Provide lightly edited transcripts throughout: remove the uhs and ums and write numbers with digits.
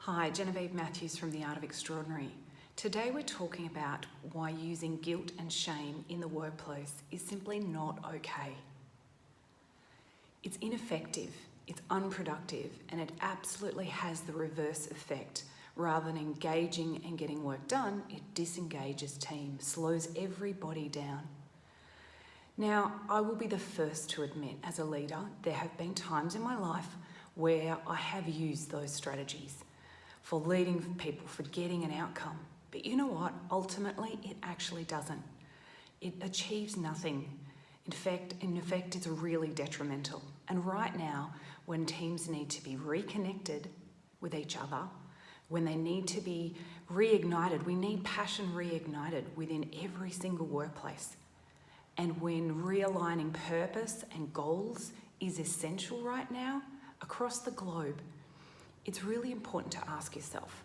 Hi, Genevieve Matthews from The Art of Extraordinary. Today we're talking about why using guilt and shame in the workplace is simply not okay. It's ineffective, it's unproductive, and it absolutely has the reverse effect. Rather than engaging and getting work done, it disengages teams, slows everybody down. Now, I will be the first to admit, as a leader, there have been times in my life where I have used those strategies for leading people, for getting an outcome. But you know what? Ultimately, it actually doesn't. It achieves nothing. In effect, it's really detrimental. And right now, when teams need to be reconnected with each other, when they need to be reignited, we need passion reignited within every single workplace. And when realigning purpose and goals is essential right now across the globe, it's really important to ask yourself,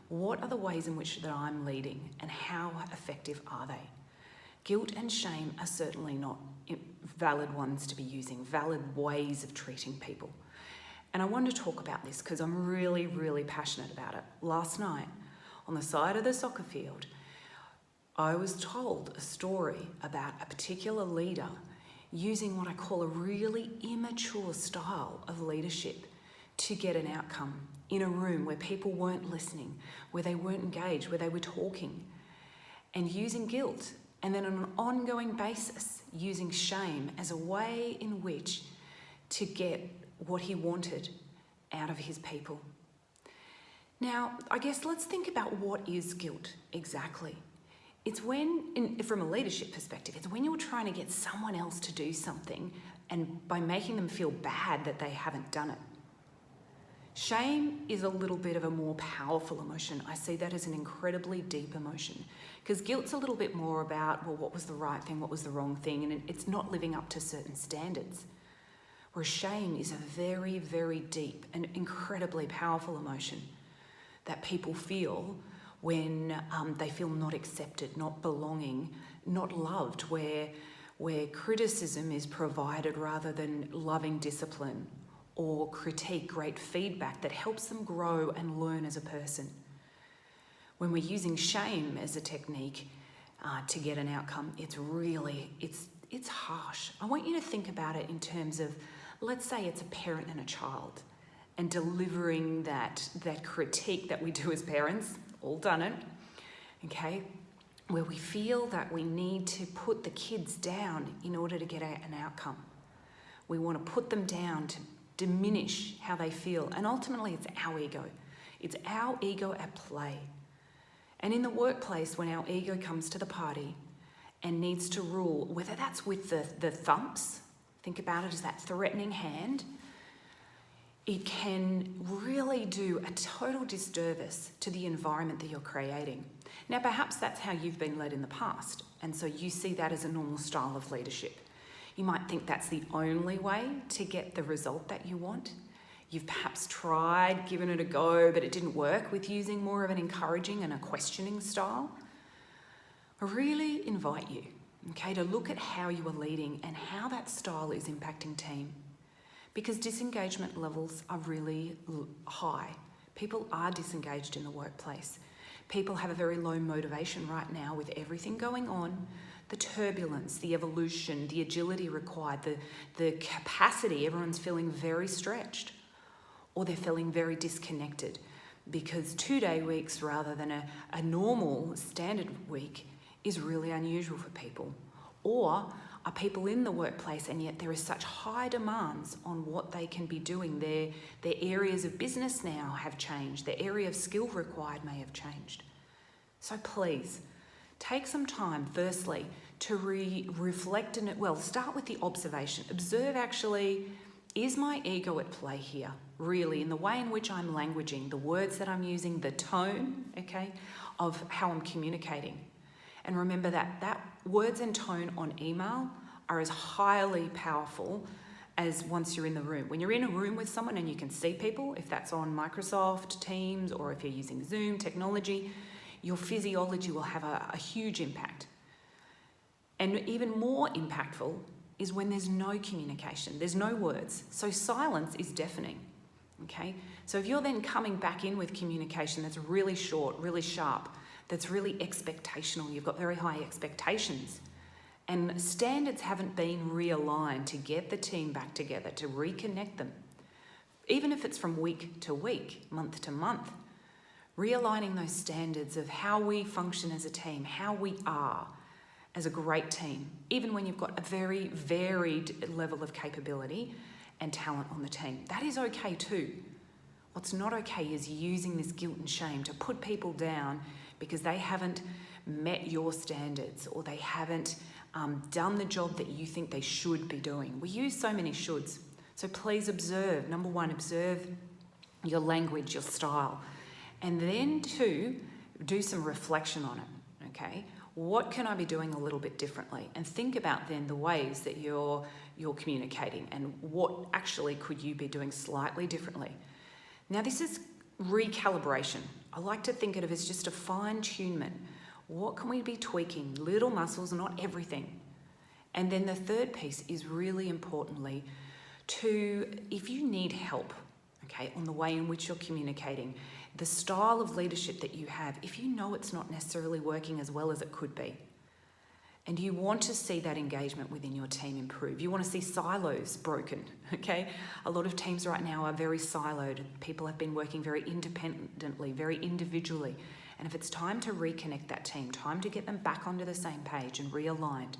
what are the ways in which that I'm leading and how effective are they? Guilt and shame are certainly not valid ones to be using, valid ways of treating people. And I want to talk about this because I'm really, really passionate about it. Last night, on the side of the soccer field, I was told a story about a particular leader using what I call a really immature style of leadership to get an outcome in a room where people weren't listening, where they weren't engaged, where they were talking, and using guilt, and then on an ongoing basis, using shame as a way in which to get what he wanted out of his people. Now, I guess let's think about what is guilt exactly. It's when, from a leadership perspective, it's when you're trying to get someone else to do something and by making them feel bad that they haven't done it. Shame is a little bit of a more powerful emotion. I see that as an incredibly deep emotion because guilt's a little bit more about, well, what was the right thing, what was the wrong thing, and it's not living up to certain standards. Whereas shame is a very, very deep and incredibly powerful emotion that people feel when they feel not accepted, not belonging, not loved, where criticism is provided rather than loving discipline, or critique, great feedback that helps them grow and learn as a person. When we're using shame as a technique to get an outcome, it's harsh. I want you to think about it in terms of, let's say it's a parent and a child, and delivering that critique that we do as parents, all done it, okay, where we feel that we need to put the kids down in order to get an outcome. We want to put them down to diminish how they feel. And ultimately, it's our ego. It's our ego at play. And in the workplace, when our ego comes to the party and needs to rule, whether that's with the thumps, think about it as that threatening hand, it can really do a total disservice to the environment that you're creating. Now, perhaps that's how you've been led in the past, and so you see that as a normal style of leadership. You might think that's the only way to get the result that you want. You've perhaps tried, given it a go, but it didn't work with using more of an encouraging and a questioning style. I really invite you, okay, to look at how you are leading and how that style is impacting team. Because disengagement levels are really high. People are disengaged in the workplace. People have a very low motivation right now with everything going on. The turbulence, the evolution, the agility required, the capacity, everyone's feeling very stretched, or they're feeling very disconnected because 2-day weeks rather than a normal standard week is really unusual for people. Or are people in the workplace and yet there is such high demands on what they can be doing. Their areas of business now have changed. Their area of skill required may have changed. So please, take some time, firstly, to reflect and, start with the observation. Observe actually, is my ego at play here? Really, in the way in which I'm languaging, the words that I'm using, the tone, okay, of how I'm communicating. And remember that words and tone on email are as highly powerful as once you're in the room. When you're in a room with someone and you can see people, if that's on Microsoft Teams or if you're using Zoom technology, your physiology will have a huge impact. And even more impactful is when there's no communication, there's no words. So silence is deafening. Okay, so if you're then coming back in with communication that's really short, really sharp, that's really expectational, you've got very high expectations, and standards haven't been realigned to get the team back together, to reconnect them, even if it's from week to week, month to month, realigning those standards of how we function as a team, how we are as a great team, even when you've got a very varied level of capability and talent on the team. That is okay too. What's not okay is using this guilt and shame to put people down because they haven't met your standards or they haven't done the job that you think they should be doing. We use so many shoulds. So please observe. Number one, observe your language, your style. And then two, do some reflection on it, okay? What can I be doing a little bit differently? And think about then the ways that you're communicating and what actually could you be doing slightly differently. Now this is recalibration. I like to think of it as just a fine-tunement. What can we be tweaking? Little muscles, not everything. And then the third piece is really importantly if you need help, okay, on the way in which you're communicating, the style of leadership that you have, if you know it's not necessarily working as well as it could be, and you want to see that engagement within your team improve, you want to see silos broken, okay? A lot of teams right now are very siloed. People have been working very independently, very individually. And if it's time to reconnect that team, time to get them back onto the same page and realigned,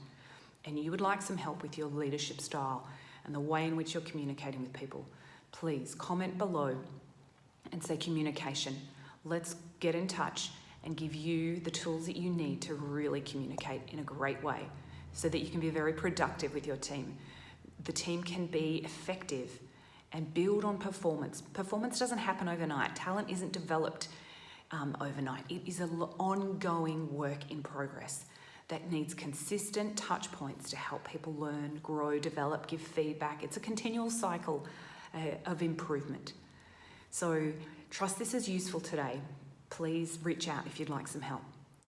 and you would like some help with your leadership style and the way in which you're communicating with people, please comment below and say communication. Let's get in touch and give you the tools that you need to really communicate in a great way so that you can be very productive with your team. The team can be effective and build on performance. Performance doesn't happen overnight. Talent isn't developed overnight. It is an ongoing work in progress that needs consistent touch points to help people learn, grow, develop, give feedback. It's a continual cycle of improvement. So trust this is useful today. Please reach out if you'd like some help.